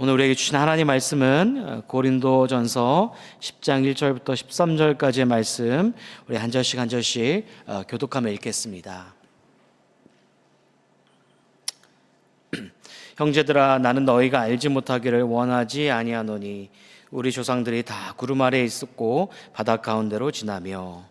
오늘 우리에게 주신 하나님 말씀은 고린도전서 10장 1절부터 13절까지의 말씀, 우리 한 절씩 한 절씩 교독하며 읽겠습니다. 형제들아, 나는 너희가 알지 못하기를 원하지 아니하노니 우리 조상들이 다 구름 아래에 있었고 바다 가운데로 지나며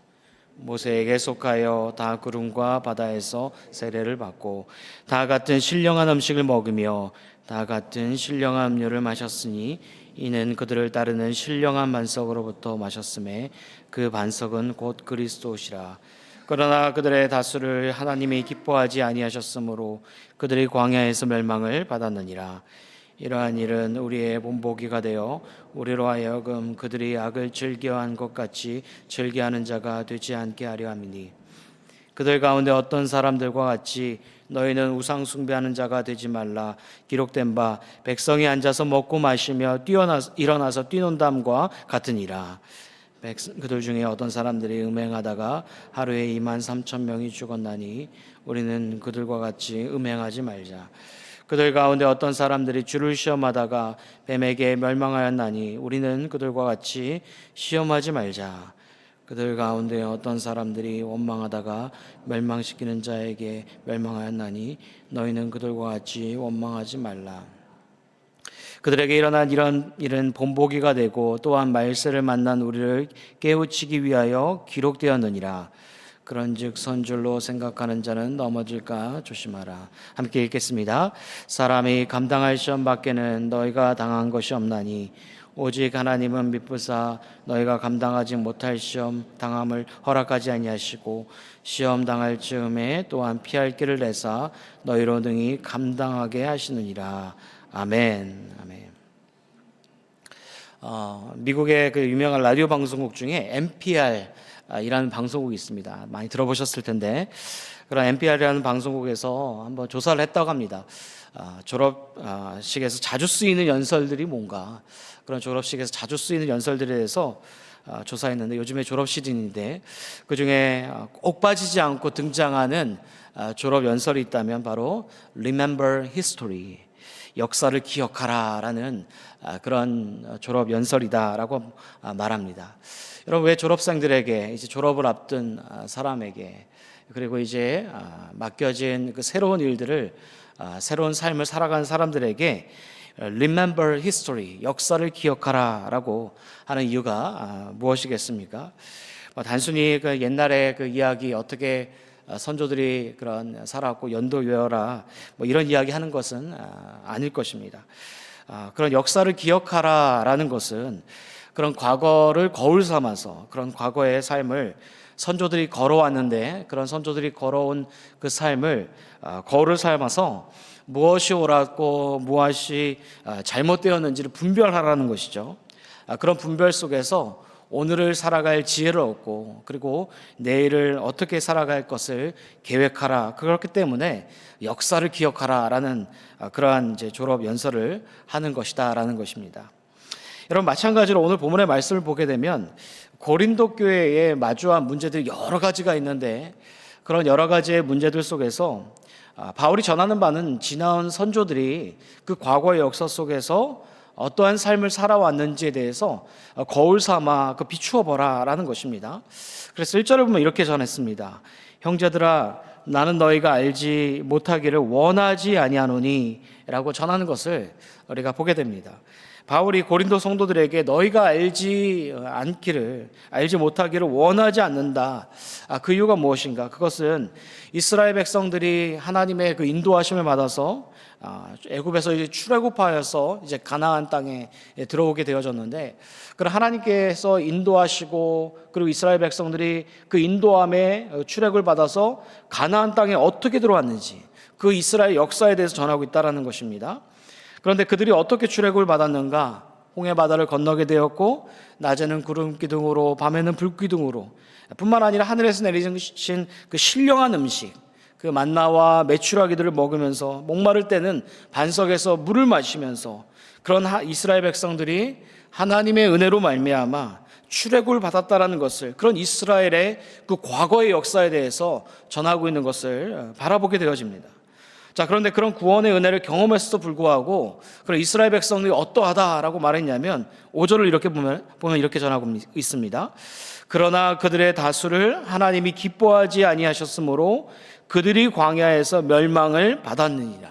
모세에게 속하여 다 구름과 바다에서 세례를 받고 다 같은 신령한 음식을 먹으며 다 같은 신령한 음료를 마셨으니 이는 그들을 따르는 신령한 반석으로부터 마셨음에 그 반석은 곧 그리스도시라. 그러나 그들의 다수를 하나님이 기뻐하지 아니하셨으므로 그들이 광야에서 멸망을 받았느니라. 이러한 일은 우리의 본보기가 되어 우리로 하여금 그들이 악을 즐겨한 것 같이 즐겨하는 자가 되지 않게 하려 함이니, 그들 가운데 어떤 사람들과 같이 너희는 우상 숭배하는 자가 되지 말라. 기록된 바 백성이 앉아서 먹고 마시며 일어나서 뛰논담과 같으니라. 그들 중에 어떤 사람들이 음행하다가 하루에 23,000명이 죽었나니 우리는 그들과 같이 음행하지 말자. 그들 가운데 어떤 사람들이 주를 시험하다가 뱀에게 멸망하였나니 우리는 그들과 같이 시험하지 말자. 그들 가운데 어떤 사람들이 원망하다가 멸망시키는 자에게 멸망하였나니 너희는 그들과 같이 원망하지 말라. 그들에게 일어난 이런 일은 본보기가 되고 또한 말세를 만난 우리를 깨우치기 위하여 기록되었느니라. 그런즉 선줄로 생각하는 자는 넘어질까 조심하라. 함께 읽겠습니다. 사람이 감당할 시험 밖에는 너희가 당한 것이 없나니 오직 하나님은 미쁘사 너희가 감당하지 못할 시험 당함을 허락하지 아니하시고 시험 당할 즈음에 또한 피할 길을 내사 너희로 능히 감당하게 하시느니라. 아멘. 아멘. 미국의 그 유명한 라디오 방송국 중에 NPR 이라는 방송국이 있습니다. 많이 들어보셨을 텐데, 그런 NPR이라는 방송국에서 한번 조사를 했다고 합니다. 졸업식에서 자주 쓰이는 연설들이 뭔가, 그런 졸업식에서 자주 쓰이는 연설들에 대해서 조사했는데, 요즘에 졸업 시즌인데 그 중에 꼭 빠지지 않고 등장하는 졸업 연설이 있다면 바로 Remember History, 역사를 기억하라라는 그런 졸업 연설이다라고 말합니다. 여러분, 왜 졸업생들에게, 이제 졸업을 앞둔 사람에게, 그리고 이제 맡겨진 그 새로운 일들을, 새로운 삶을 살아가는 사람들에게 Remember History, 역사를 기억하라라고 하는 이유가 무엇이겠습니까? 단순히 그 옛날의 그 이야기, 어떻게 선조들이 그런 살았고 연도 외워라, 이런 이야기 하는 것은 아닐 것입니다. 그런 역사를 기억하라라는 것은 그런 과거를 거울 삼아서, 그런 과거의 삶을 선조들이 걸어왔는데 그런 선조들이 걸어온 그 삶을 거울을 삼아서 무엇이 옳았고 무엇이 잘못되었는지를 분별하라는 것이죠. 그런 분별 속에서 오늘을 살아갈 지혜를 얻고, 그리고 내일을 어떻게 살아갈 것을 계획하라. 그렇기 때문에 역사를 기억하라라는 그러한 이제 졸업 연설을 하는 것이다라는 것입니다. 여러분, 마찬가지로 오늘 본문의 말씀을 보게 되면 고린도 교회에 마주한 문제들이 여러 가지가 있는데, 그런 여러 가지의 문제들 속에서 바울이 전하는 바는 지나온 선조들이 그 과거의 역사 속에서 어떠한 삶을 살아왔는지에 대해서 거울 삼아 그 비추어 보라라는 것입니다. 그래서 1절을 보면 이렇게 전했습니다. 형제들아, 나는 너희가 알지 못하기를 원하지 아니하노니 라고 전하는 것을 우리가 보게 됩니다. 바울이 고린도 성도들에게 너희가 알지 못하기를 원하지 않는다. 그 이유가 무엇인가? 그것은 이스라엘 백성들이 하나님의 그 인도하심을 받아서 애굽에서 이제 출애굽하여서 이제 가나안 땅에 들어오게 되어졌는데, 그런 하나님께서 인도하시고, 그리고 이스라엘 백성들이 그 인도함에 출애굽을 받아서 가나안 땅에 어떻게 들어왔는지, 그 이스라엘 역사에 대해서 전하고 있다라는 것입니다. 그런데 그들이 어떻게 출애굽을 받았는가? 홍해 바다를 건너게 되었고, 낮에는 구름 기둥으로 밤에는 불 기둥으로, 뿐만 아니라 하늘에서 내리신 그 신령한 음식, 그 만나와 메추라기들을 먹으면서, 목마를 때는 반석에서 물을 마시면서, 그런 이스라엘 백성들이 하나님의 은혜로 말미암아 출애굽을 받았다라는 것을, 그런 이스라엘의 그 과거의 역사에 대해서 전하고 있는 것을 바라보게 되어집니다. 자, 그런데 그런 구원의 은혜를 경험했음에도 불구하고 그런 이스라엘 백성들이 어떠하다라고 말했냐면 5절을 이렇게 보면 이렇게 전하고 있습니다. 그러나 그들의 다수를 하나님이 기뻐하지 아니하셨으므로 그들이 광야에서 멸망을 받았느니라.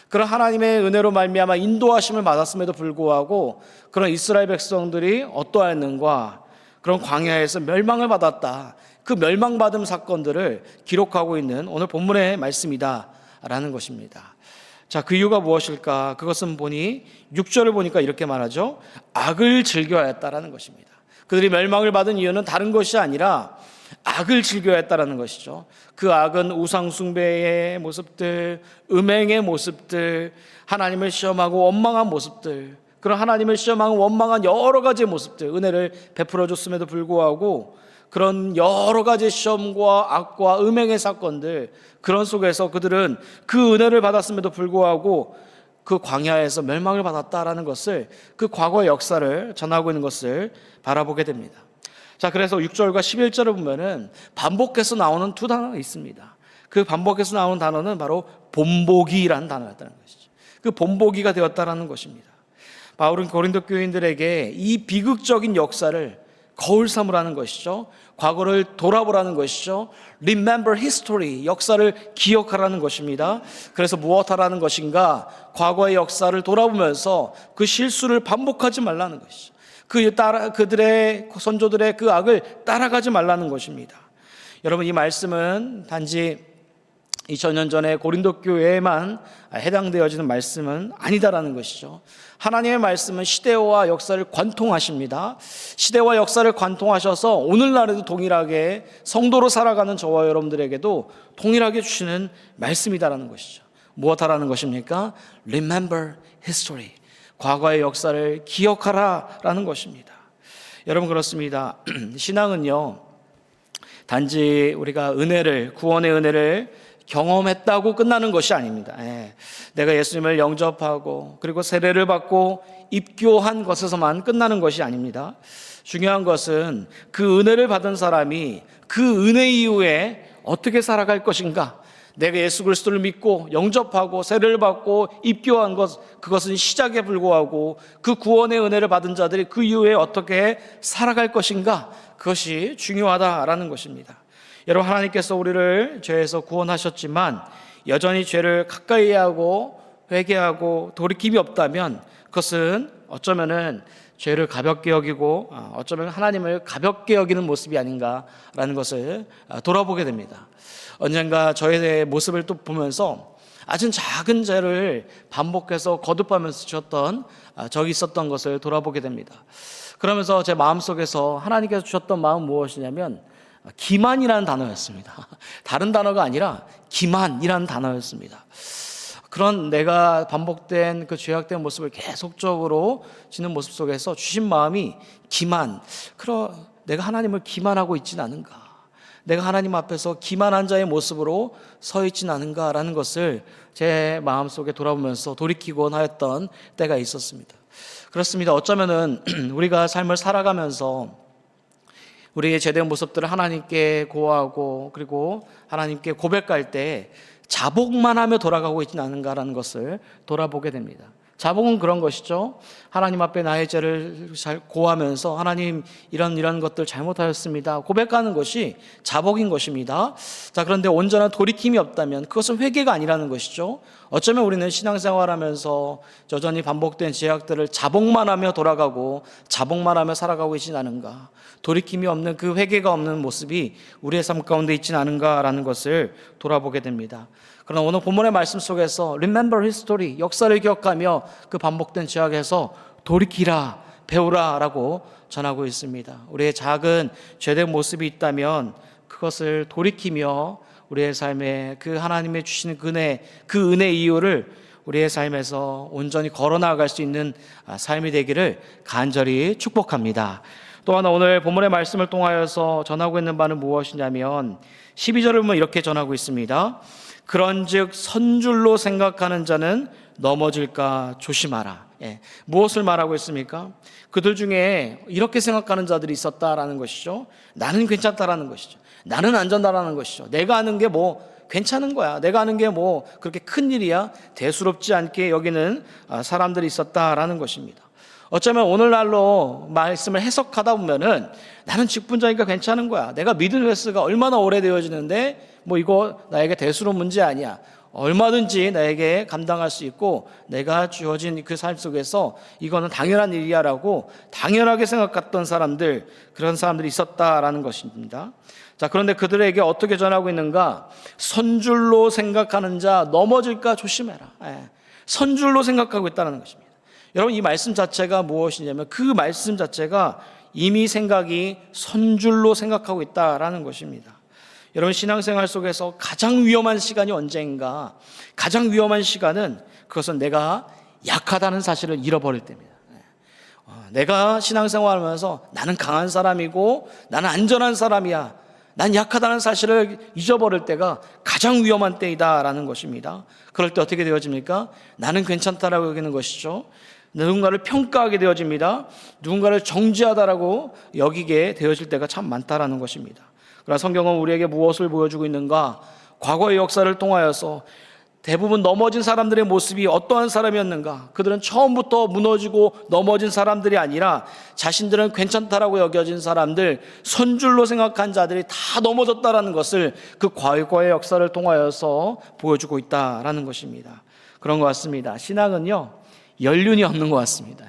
그런 하나님의 은혜로 말미암아 인도하심을 받았음에도 불구하고 그런 이스라엘 백성들이 어떠하였는가? 그런 광야에서 멸망을 받았다. 그 멸망받음 사건들을 기록하고 있는 오늘 본문의 말씀이다라는 것입니다. 자, 그 이유가 무엇일까? 그것은 보니 6절을 보니까 이렇게 말하죠. 악을 즐겨하였다라는 것입니다. 그들이 멸망을 받은 이유는 다른 것이 아니라 악을 즐겨했다라는 것이죠. 그 악은 우상 숭배의 모습들, 음행의 모습들, 하나님을 시험하고 원망한 모습들, 그런 하나님을 시험하고 원망한 여러 가지의 모습들, 은혜를 베풀어 줬음에도 불구하고 그런 여러 가지 시험과 악과 음행의 사건들, 그런 속에서 그들은 그 은혜를 받았음에도 불구하고 그 광야에서 멸망을 받았다라는 것을, 그 과거의 역사를 전하고 있는 것을 바라보게 됩니다. 자, 그래서 6절과 11절을 보면은 반복해서 나오는 두 단어가 있습니다. 그 반복해서 나오는 단어는 바로 본보기라는 단어였다는 것이죠. 그 본보기가 되었다라는 것입니다. 바울은 고린도 교인들에게 이 비극적인 역사를 거울 삼으라는 것이죠. 과거를 돌아보라는 것이죠. Remember history, 역사를 기억하라는 것입니다. 그래서 무엇하라는 것인가? 과거의 역사를 돌아보면서 그 실수를 반복하지 말라는 것이죠. 그들의 선조들의 그 악을 따라가지 말라는 것입니다. 여러분, 이 말씀은 단지 2000년 전에 고린도 교회에만 해당되어지는 말씀은 아니다라는 것이죠. 하나님의 말씀은 시대와 역사를 관통하십니다. 시대와 역사를 관통하셔서 오늘날에도 동일하게 성도로 살아가는 저와 여러분들에게도 동일하게 주시는 말씀이다라는 것이죠. 무엇하라는 것입니까? Remember history. 과거의 역사를 기억하라라는 것입니다. 여러분, 그렇습니다. 신앙은요, 단지 우리가 구원의 은혜를 경험했다고 끝나는 것이 아닙니다. 내가 예수님을 영접하고 그리고 세례를 받고 입교한 것에서만 끝나는 것이 아닙니다. 중요한 것은 그 은혜를 받은 사람이 그 은혜 이후에 어떻게 살아갈 것인가. 내가 예수 그리스도를 믿고 영접하고 세례를 받고 입교한 그것은 시작에 불과하고 그 구원의 은혜를 받은 자들이 그 이후에 어떻게 살아갈 것인가, 그것이 중요하다라는 것입니다. 여러분, 하나님께서 우리를 죄에서 구원하셨지만 여전히 죄를 가까이 하고 회개하고 돌이킴이 없다면 그것은 어쩌면은 죄를 가볍게 여기고 어쩌면 하나님을 가볍게 여기는 모습이 아닌가라는 것을 돌아보게 됩니다. 언젠가 저의 모습을 또 보면서 아주 작은 죄를 반복해서 거듭하면서 지었던 적이 있었던 것을 돌아보게 됩니다. 그러면서 제 마음속에서 하나님께서 주셨던 마음은 무엇이냐면 기만이라는 단어였습니다. 다른 단어가 아니라 기만이라는 단어였습니다. 그런 내가 반복된 그 죄악된 모습을 계속적으로 지는 모습 속에서 주신 마음이 기만. 내가 하나님을 기만하고 있진 않은가? 내가 하나님 앞에서 기만한 자의 모습으로 서 있진 않은가라는 것을 제 마음속에 돌아보면서 돌이키곤 하였던 때가 있었습니다. 그렇습니다. 어쩌면은 우리가 삶을 살아가면서 우리의 제대한 모습들을 하나님께 고하고 그리고 하나님께 고백할 때 자복만 하며 돌아가고 있지는 않은가라는 것을 돌아보게 됩니다. 자복은 그런 것이죠. 하나님 앞에 나의 죄를 잘 고하면서 하나님 이런 것들 잘못하였습니다 고백하는 것이 자복인 것입니다. 자, 그런데 온전한 돌이킴이 없다면 그것은 회개가 아니라는 것이죠. 어쩌면 우리는 신앙생활하면서 여전히 반복된 죄악들을 자복만 하며 돌아가고 자복만 하며 살아가고 있지는 않은가, 돌이킴이 없는 그 회개가 없는 모습이 우리의 삶 가운데 있지는 않은가라는 것을 돌아보게 됩니다. 그러나 오늘 본문의 말씀 속에서 Remember history, 역사를 기억하며 그 반복된 죄악에서 돌이키라, 배우라 라고 전하고 있습니다. 우리의 작은 죄된 모습이 있다면 그것을 돌이키며 우리의 삶에 그 하나님의 주시는 그 은혜 이유를 우리의 삶에서 온전히 걸어나갈 수 있는 삶이 되기를 간절히 축복합니다. 또 하나 오늘 본문의 말씀을 통하여서 전하고 있는 바는 무엇이냐면 12절을 보면 이렇게 전하고 있습니다. 그런즉 선줄로 생각하는 자는 넘어질까 조심하라. 무엇을 말하고 있습니까? 그들 중에 이렇게 생각하는 자들이 있었다라는 것이죠. 나는 괜찮다라는 것이죠. 나는 안전하다라는 것이죠. 내가 아는 게 괜찮은 거야. 내가 하는 게 뭐 그렇게 큰 일이야. 대수롭지 않게 여기는 사람들이 있었다라는 것입니다. 어쩌면 오늘날로 말씀을 해석하다 보면은 나는 직분자니까 괜찮은 거야. 내가 믿은 횟수가 얼마나 오래되어지는데 뭐 이거 나에게 대수로운 문제 아니야. 얼마든지 나에게 감당할 수 있고 내가 주어진 그 삶 속에서 이거는 당연한 일이야라고 당연하게 생각했던 사람들, 그런 사람들이 있었다라는 것입니다. 자, 그런데 그들에게 어떻게 전하고 있는가? 선줄로 생각하는 자 넘어질까 조심해라. 선줄로 생각하고 있다는 것입니다. 여러분, 이 말씀 자체가 무엇이냐면 그 말씀 자체가 이미 생각이 선줄로 생각하고 있다라는 것입니다. 여러분, 신앙생활 속에서 가장 위험한 시간이 언제인가? 가장 위험한 시간은 그것은 내가 약하다는 사실을 잃어버릴 때입니다. 내가 신앙생활하면서 나는 강한 사람이고 나는 안전한 사람이야, 난 약하다는 사실을 잊어버릴 때가 가장 위험한 때이다라는 것입니다. 그럴 때 어떻게 되어집니까? 나는 괜찮다라고 여기는 것이죠. 누군가를 평가하게 되어집니다. 누군가를 정죄하다라고 여기게 되어질 때가 참 많다라는 것입니다. 그러나 성경은 우리에게 무엇을 보여주고 있는가? 과거의 역사를 통하여서 대부분 넘어진 사람들의 모습이 어떠한 사람이었는가? 그들은 처음부터 무너지고 넘어진 사람들이 아니라 자신들은 괜찮다라고 여겨진 사람들, 선줄로 생각한 자들이 다 넘어졌다라는 것을 그 과거의 역사를 통하여서 보여주고 있다라는 것입니다. 그런 것 같습니다. 신앙은요, 연륜이 없는 것 같습니다.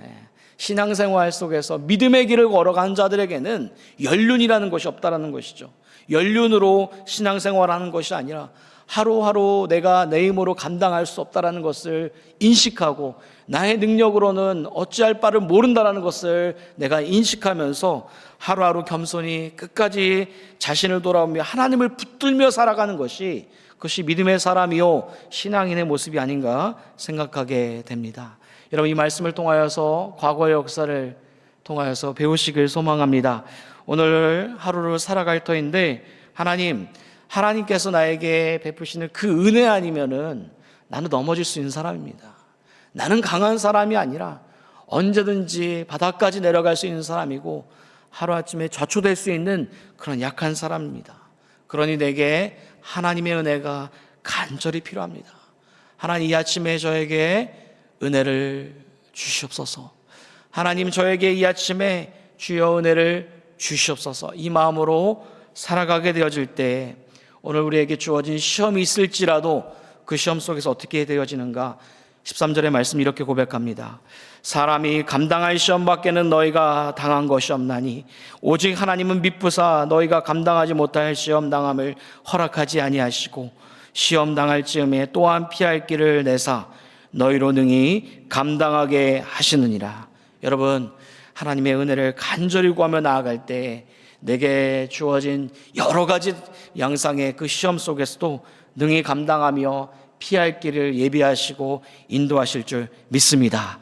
신앙생활 속에서 믿음의 길을 걸어간 자들에게는 연륜이라는 것이 없다라는 것이죠. 연륜으로 신앙생활하는 것이 아니라 하루하루 내가 내 힘으로 감당할 수 없다라는 것을 인식하고 나의 능력으로는 어찌할 바를 모른다라는 것을 내가 인식하면서 하루하루 겸손히 끝까지 자신을 돌아오며 하나님을 붙들며 살아가는 것이, 그것이 믿음의 사람이요 신앙인의 모습이 아닌가 생각하게 됩니다. 여러분, 이 말씀을 통하여서 과거의 역사를 통하여서 배우시길 소망합니다. 오늘 하루를 살아갈 터인데 하나님께서 나에게 베푸시는 그 은혜 아니면은 나는 넘어질 수 있는 사람입니다. 나는 강한 사람이 아니라 언제든지 바닥까지 내려갈 수 있는 사람이고 하루아침에 좌초될 수 있는 그런 약한 사람입니다. 그러니 내게 하나님의 은혜가 간절히 필요합니다. 하나님, 이 아침에 저에게 은혜를 주시옵소서. 하나님, 저에게 이 아침에 주여 은혜를 주시옵소서. 이 마음으로 살아가게 되어질 때 오늘 우리에게 주어진 시험이 있을지라도 그 시험 속에서 어떻게 되어지는가? 13절의 말씀 이렇게 고백합니다. 사람이 감당할 시험 밖에는 너희가 당한 것이 없나니 오직 하나님은 미쁘사 너희가 감당하지 못할 시험 당함을 허락하지 아니하시고 시험 당할 즈음에 또한 피할 길을 내사 너희로 능히 감당하게 하시느니라. 여러분, 하나님의 은혜를 간절히 구하며 나아갈 때 내게 주어진 여러 가지 양상의 그 시험 속에서도 능히 감당하며 피할 길을 예비하시고 인도하실 줄 믿습니다.